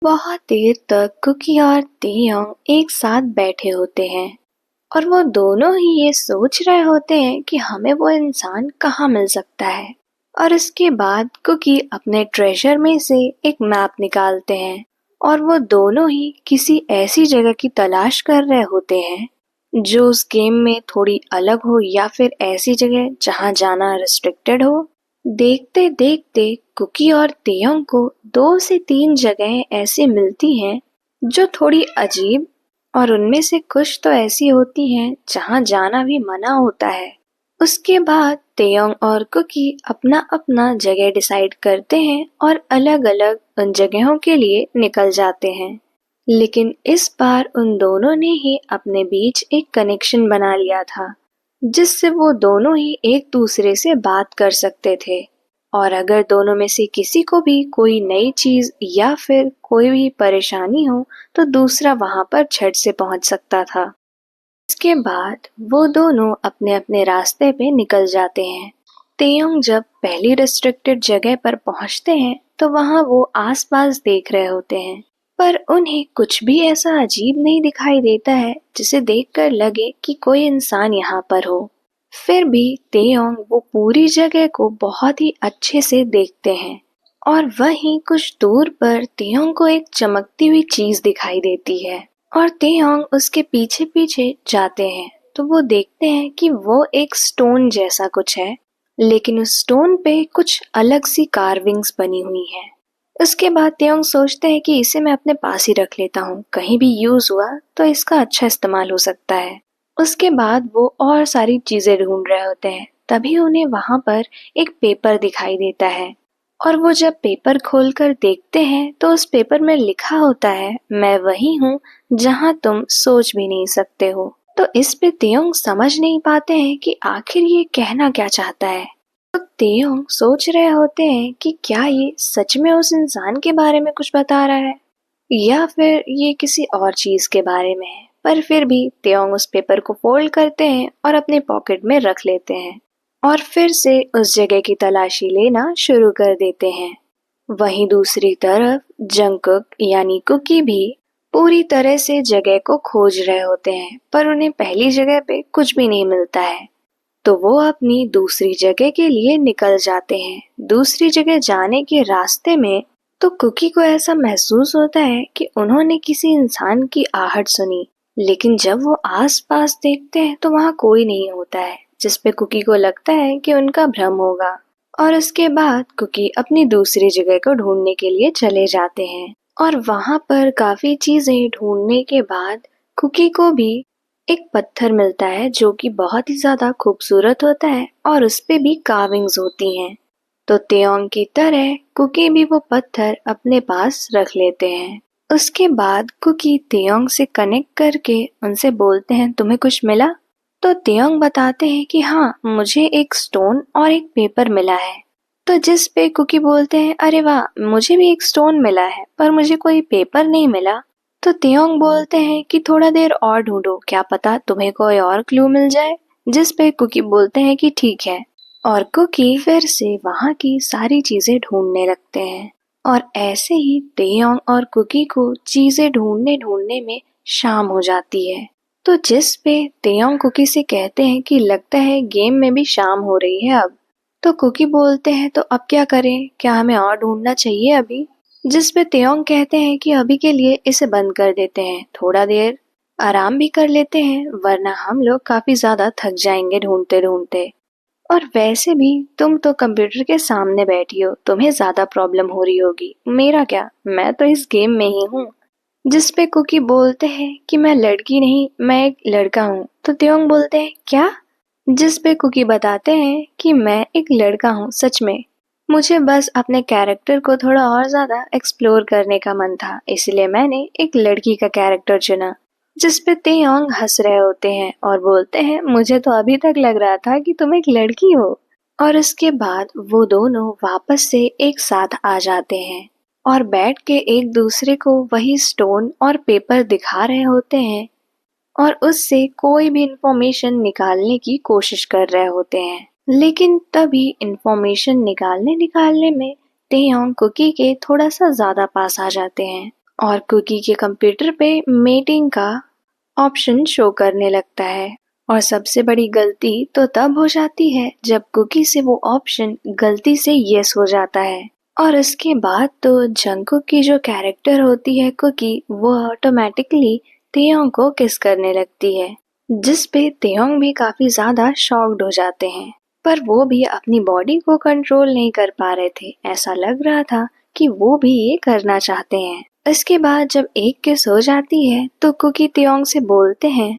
बहुत देर तक कुकी और तेयोंग एक साथ बैठे होते हैं और वो दोनों ही ये सोच रहे होते हैं कि हमें वो इंसान कहाँ मिल सकता है। और इसके बाद कुकी अपने ट्रेजर में से एक मैप निकालते हैं और वो दोनों ही किसी ऐसी जगह की तलाश कर रहे होते हैं जो उस गेम में थोड़ी अलग हो या फिर ऐसी जगह जहाँ जाना रिस्ट्रिक्टेड हो। देखते देखते कुकी और तेयोंग को 2 से 3 जगहें ऐसी मिलती हैं जो थोड़ी अजीब, और उनमें से कुछ तो ऐसी होती हैं जहाँ जाना भी मना होता है। उसके बाद तेयोंग और कुकी अपना अपना जगह डिसाइड करते हैं और अलग अलग उन जगहों के लिए निकल जाते हैं। लेकिन इस बार उन दोनों ने ही अपने बीच एक कनेक्शन बना लिया था जिससे वो दोनों ही एक दूसरे से बात कर सकते थे, और अगर दोनों में से किसी को भी कोई नई चीज या फिर कोई भी परेशानी हो तो दूसरा वहां पर झट से पहुंच सकता था। इसके बाद वो दोनों अपने अपने रास्ते पे निकल जाते हैं। तेयोंग जब पहली रिस्ट्रिक्टेड जगह पर पहुंचते हैं तो वहां वो आसपास देख रहे होते हैं, पर उन्हें कुछ भी ऐसा अजीब नहीं दिखाई देता है जिसे देखकर लगे कि कोई इंसान यहाँ पर हो। फिर भी तेयोंग वो पूरी जगह को बहुत ही अच्छे से देखते हैं और वहीं कुछ दूर पर तेयोंग को एक चमकती हुई चीज दिखाई देती है और तेयोंग उसके पीछे पीछे जाते हैं तो वो देखते हैं कि वो एक स्टोन जैसा कुछ है, लेकिन उस स्टोन पे कुछ अलग सी कार्विंग्स बनी हुई हैं। उसके बाद तेयोंग सोचते हैं कि इसे मैं अपने पास ही रख लेता हूँ, कहीं भी यूज हुआ तो इसका अच्छा इस्तेमाल हो सकता है। उसके बाद वो और सारी चीजें ढूंढ रहे होते हैं, तभी उन्हें वहां पर एक पेपर दिखाई देता है और वो जब पेपर खोलकर देखते हैं तो उस पेपर में लिखा होता है, मैं वही हूँ जहाँ तुम सोच भी नहीं सकते हो। तो इस पे तेयोंग समझ नहीं पाते हैं कि आखिर ये कहना क्या चाहता है। तो तेयोंग सोच रहे होते हैं कि क्या ये सच में उस इंसान के बारे में कुछ बता रहा है या फिर ये किसी और चीज के बारे में है। पर फिर भी तेयोंग उस पेपर को फोल्ड करते हैं और अपने पॉकेट में रख लेते हैं और फिर से उस जगह की तलाशी लेना शुरू कर देते हैं। वहीं दूसरी तरफ जंगकुक यानी कुकी भी पूरी तरह से जगह को खोज रहे होते हैं, पर उन्हें पहली जगह पे कुछ भी नहीं मिलता है। तो वो अपनी दूसरी जगह के लिए निकल जाते हैं। दूसरी जगह जाने के रास्ते में तो कुकी को ऐसा महसूस होता है कि उन्होंने किसी इंसान की आहट सुनी, लेकिन जब वो आस-पास देखते हैं तो वहाँ कोई नहीं होता है, जिसपे कुकी को लगता है कि उनका भ्रम होगा। और उसके बाद कुकी अपनी दूसरी जगह को ढूंढने के लिए चले जाते हैं और वहाँ पर काफी चीजें ढूंढने के बाद कुकी को भी एक पत्थर मिलता है जो कि बहुत ही ज्यादा खूबसूरत होता है और उस पे भी कार्विंग्स होती हैं। तो तेयोंग की तरह कुकी भी वो पत्थर अपने पास रख लेते हैं। उसके बाद कुकी तेयोंग से कनेक्ट करके उनसे बोलते हैं, तुम्हें कुछ मिला? तो तेयोंग बताते हैं कि हाँ, मुझे एक स्टोन और एक पेपर मिला है। तो जिस पे कुकी बोलते हैं, अरे वाह, मुझे भी एक स्टोन मिला है पर मुझे कोई पेपर नहीं मिला। तो तेयोंग बोलते हैं कि थोड़ा देर और ढूंढो, क्या पता तुम्हें कोई और क्लू मिल जाए। जिस पे कुकी बोलते हैं कि ठीक है, और कुकी फिर से वहाँ की सारी चीजें ढूंढने लगते हैं। और ऐसे ही तेयोंग और कुकी को चीजें ढूंढने ढूंढने में शाम हो जाती है। तो जिस पे तेयोंग कुकी से कहते हैं कि लगता है गेम में भी शाम हो रही है अब। तो कुकी बोलते हैं, तो अब क्या करें, क्या हमें और ढूंढना चाहिए अभी? जिस पे तेयोंग कहते हैं कि अभी के लिए इसे बंद कर देते हैं, थोड़ा देर आराम भी कर लेते हैं, वरना हम लोग काफी ज्यादा थक जाएंगे ढूंढते ढूंढते। और वैसे भी तुम तो कंप्यूटर के सामने बैठी हो, तुम्हें ज्यादा प्रॉब्लम हो रही होगी, मेरा क्या, मैं तो इस गेम में ही हूँ। जिस पे कुकी बोलते हैं कि मैं लड़की नहीं, मैं एक लड़का हूँ। तो तेयोंग बोलते हैं, क्या? जिस पे कुकी बताते हैं कि मैं एक लड़का हूँ सच में, मुझे बस अपने कैरेक्टर को थोड़ा और ज्यादा एक्सप्लोर करने का मन था, इसलिए मैंने एक लड़की का कैरेक्टर चुना। जिस पे तेयोंग हंस रहे होते हैं और बोलते हैं, मुझे तो अभी तक लग रहा था कि तुम एक लड़की हो। और उसके बाद वो दोनों वापस से एक साथ आ जाते हैं और बैठ के एक दूसरे को वही स्टोन और पेपर दिखा रहे होते हैं और उससे कोई भी इंफॉर्मेशन निकालने की कोशिश कर रहे होते हैं। लेकिन तभी इंफॉर्मेशन निकालने निकालने में तेयोंग कुकी के थोड़ा सा ज्यादा पास आ जाते हैं और कुकी के कंप्यूटर पे मीटिंग का ऑप्शन शो करने लगता है। और सबसे बड़ी गलती तो तब हो जाती है जब कुकी से वो ऑप्शन गलती से यस हो जाता है। और इसके बाद तो जंगकुक की जो कैरेक्टर होती है कुकी, वो ऑटोमेटिकली तेयोंग को किस करने लगती है, जिस पे तेयोंग भी काफी ज्यादा शॉक्ड हो जाते हैं। पर वो भी अपनी बॉडी को कंट्रोल नहीं कर पा रहे थे। ऐसा लग रहा था कि वो भी ये करना चाहते हैं। इसके बाद जब एक किस हो जाती है तो कुकी तेयोंग से बोलते हैं,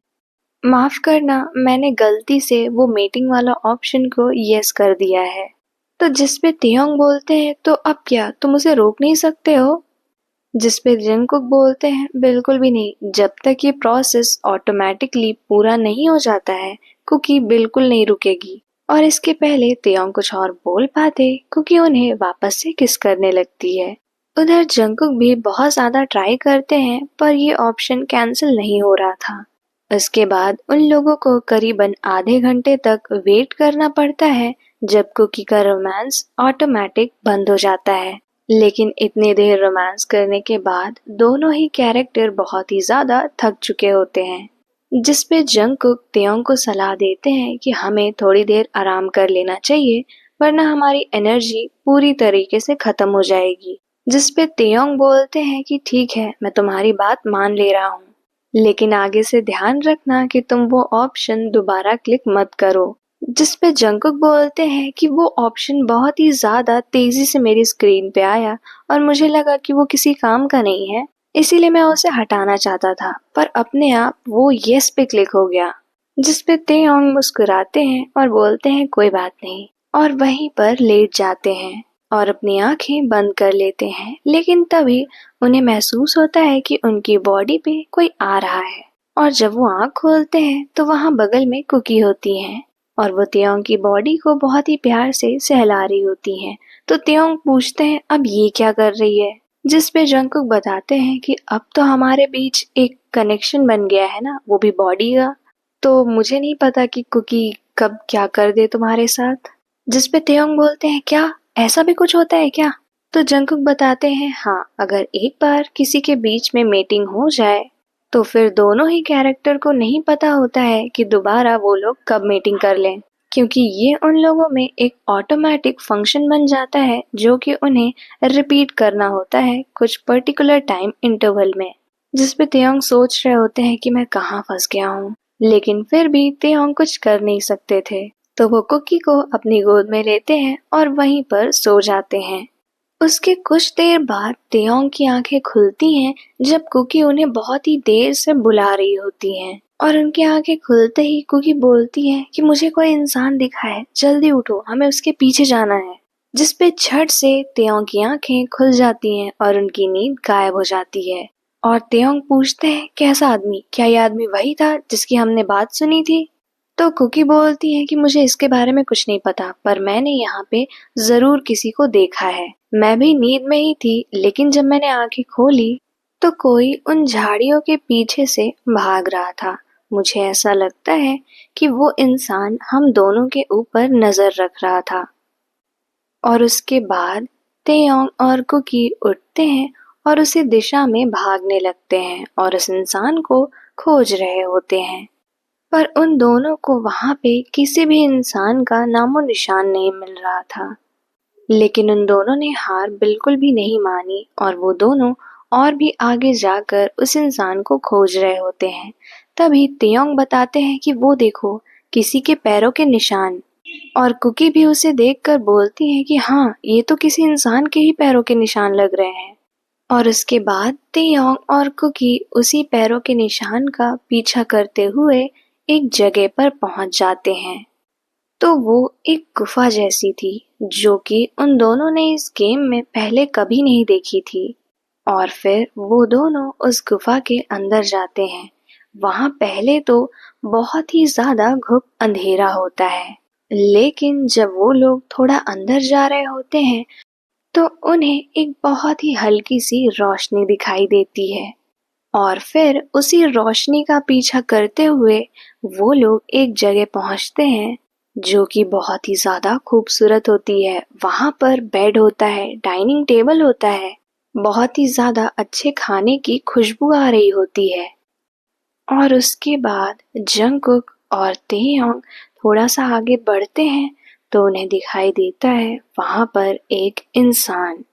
माफ करना, मैंने गलती से वो मीटिंग वाला ऑप्शन को यस कर दिया है। तो जिस पे तेयोंग बोलते हैं, तो अब क्या तुम उसे रोक नहीं सकते हो? जिस पे जंगकुक बोलते हैं, बिल्कुल भी नहीं, जब तक ये प्रोसेस ऑटोमेटिकली पूरा नहीं हो जाता है कुकी बिल्कुल नहीं रुकेगी। और इसके पहले तेयोंग कुछ और बोल पाते, कुकी उन्हें वापस से किस करने लगती है। उधर जंगकुक भी बहुत ज्यादा ट्राई करते हैं पर ये ऑप्शन कैंसिल नहीं हो रहा था। इसके बाद उन लोगों को करीबन आधे घंटे तक वेट करना पड़ता है जब कुकी का रोमांस ऑटोमेटिक बंद हो जाता है। लेकिन इतनी देर रोमांस करने के बाद दोनों ही कैरेक्टर बहुत ही ज्यादा थक चुके होते हैं, जिस पे जंगकुक तेयोंग को सलाह देते हैं कि हमें थोड़ी देर आराम कर लेना चाहिए, वरना हमारी एनर्जी पूरी तरीके से खत्म हो जाएगी। जिस पे तेयोंग बोलते हैं कि ठीक है, मैं तुम्हारी बात मान ले रहा हूँ, लेकिन आगे से ध्यान रखना कि तुम वो ऑप्शन दोबारा क्लिक मत करो। जिस पे जंगकुक बोलते हैं कि वो ऑप्शन बहुत ही ज्यादा तेजी से मेरी स्क्रीन पे आया और मुझे लगा कि वो किसी काम का नहीं है, इसीलिए मैं उसे हटाना चाहता था, पर अपने आप वो यस पे क्लिक हो गया। जिस पे तेयोंग मुस्कुराते हैं और बोलते हैं कोई बात नहीं, और वहीं पर लेट जाते हैं और अपनी आंखें बंद कर लेते हैं। लेकिन तभी उन्हें महसूस होता है कि उनकी बॉडी पे कोई आ रहा है, और जब वो आंख खोलते हैं तो वहां बगल में कुकी होती हैं और वो तेयोंग की बॉडी को बहुत ही प्यार से सहला रही होती हैं। तो तेयोंग पूछते हैं, अब ये क्या कर रही है? जिस पे जंगकुक बताते हैं कि अब तो हमारे बीच एक कनेक्शन बन गया है ना, वो भी बॉडी का। तो मुझे नहीं पता कि कुकी कब क्या कर दे तुम्हारे साथ। जिस पे तेयोंग बोलते हैं, क्या ऐसा भी कुछ होता है क्या? तो जंगकुक बताते हैं, हाँ, अगर एक बार किसी के बीच में मीटिंग हो जाए तो फिर दोनों ही कैरेक्टर को नहीं पता होता है कि दोबारा वो लोग कब मीटिंग कर लें, क्योंकि ये उन लोगों में एक ऑटोमेटिक फंक्शन बन जाता है जो कि उन्हें रिपीट करना होता है कुछ पर्टिकुलर टाइम इंटरवल में। जिस पे तेयोंग सोच रहे होते हैं कि मैं कहाँ फंस गया हूँ, लेकिन फिर भी तेयोंग कुछ कर नहीं सकते थे। तो वो कुकी को अपनी गोद में लेते हैं और वहीं पर सो जाते हैं। उसके कुछ देर बाद तेयोंग की आंखें खुलती हैं जब कुकी उन्हें बहुत ही देर से बुला रही होती हैं। और उनकी आंखें खुलते ही कुकी बोलती है कि मुझे कोई इंसान दिखा है, जल्दी उठो, हमें उसके पीछे जाना है। जिस पे झट से तेयोंग की आंखें खुल जाती हैं और उनकी नींद गायब हो जाती है। और तेयोंग पूछते हैं, कैसा आदमी? क्या ये आदमी वही था जिसकी हमने बात सुनी थी? तो कुकी बोलती है कि मुझे इसके बारे में कुछ नहीं पता, पर मैंने यहाँ पे जरूर किसी को देखा है। मैं भी नींद में ही थी, लेकिन जब मैंने आंखें खोली तो कोई उन झाड़ियों के पीछे से भाग रहा था। मुझे ऐसा लगता है कि वो इंसान हम दोनों के ऊपर नजर रख रहा था। और उसके बाद तेयोंग और कुकी उठते हैं और उसी दिशा में भागने लगते हैं और उस इंसान को खोज रहे होते हैं। पर उन दोनों को वहां पे किसी भी इंसान का नामो निशान नहीं मिल रहा था। लेकिन उन दोनों ने हार बिल्कुल भी नहीं मानी और वो दोनों और भी आगे जाकर उस इंसान को खोज रहे होते हैं। तभी तेयोंग बताते हैं कि वो देखो, किसी के पैरों के निशान। और कुकी भी उसे देखकर बोलती है कि हाँ, ये तो किसी इंसान के ही पैरों के निशान लग रहे हैं। और उसके बाद तेयोंग और कुकी उसी पैरों के निशान का पीछा करते हुए एक जगह पर पहुंच जाते हैं। तो वो एक गुफा जैसी थी जो कि उन दोनों ने इस गेम में पहले कभी नहीं देखी थी। और फिर वो दोनों उस गुफा के अंदर जाते हैं। वहां पहले तो बहुत ही ज्यादा घुप अंधेरा होता है, लेकिन जब वो लोग थोड़ा अंदर जा रहे होते हैं तो उन्हें एक बहुत ही हल्की सी रोशनी दिखाई देती है। और फिर उसी रोशनी का पीछा करते हुए वो लोग एक जगह पहुंचते हैं जो कि बहुत ही ज्यादा खूबसूरत होती है। वहां पर बेड होता है, डाइनिंग टेबल होता है बहुत ही ज़्यादा अच्छे खाने की खुशबू आ रही होती है। और उसके बाद जंगकुक और तेयोंग थोड़ा सा आगे बढ़ते हैं तो उन्हें दिखाई देता है वहाँ पर एक इंसान।